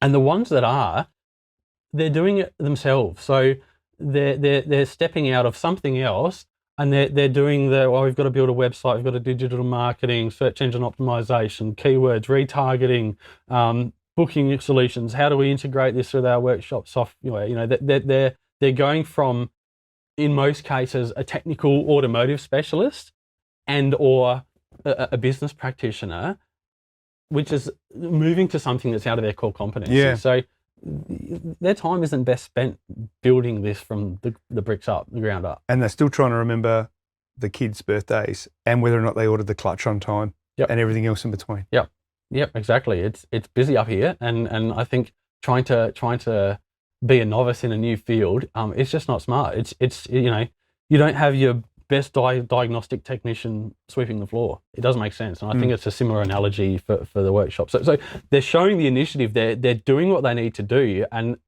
And the ones that are, they're doing it themselves. So they're stepping out of something else, and they're doing we've got to build a website, we've got to do digital marketing, search engine optimization, keywords, retargeting, booking solutions. How do we integrate this with our workshop software? They're going from, in most cases, a technical automotive specialist or a business practitioner, which is moving to something that's out of their core competency. Yeah. So their time isn't best spent building this from the bricks up, the ground up. And they're still trying to remember the kids' birthdays and whether or not they ordered the clutch on time. Yep. And everything else in between. Yep, exactly. It's busy up here, and I think trying to be a novice in a new field, it's just not smart. It's you don't have your best diagnostic technician sweeping the floor. It doesn't make sense. And I think it's a similar analogy for the workshop. So they're showing the initiative. They're doing what they need to do, and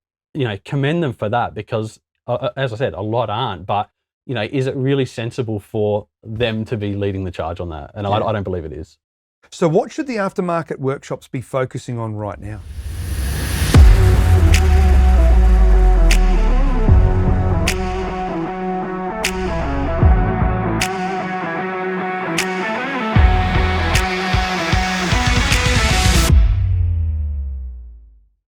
commend them for that, because as I said, a lot aren't. But is it really sensible for them to be leading the charge on that? And I don't believe it is. So what should the aftermarket workshops be focusing on right now?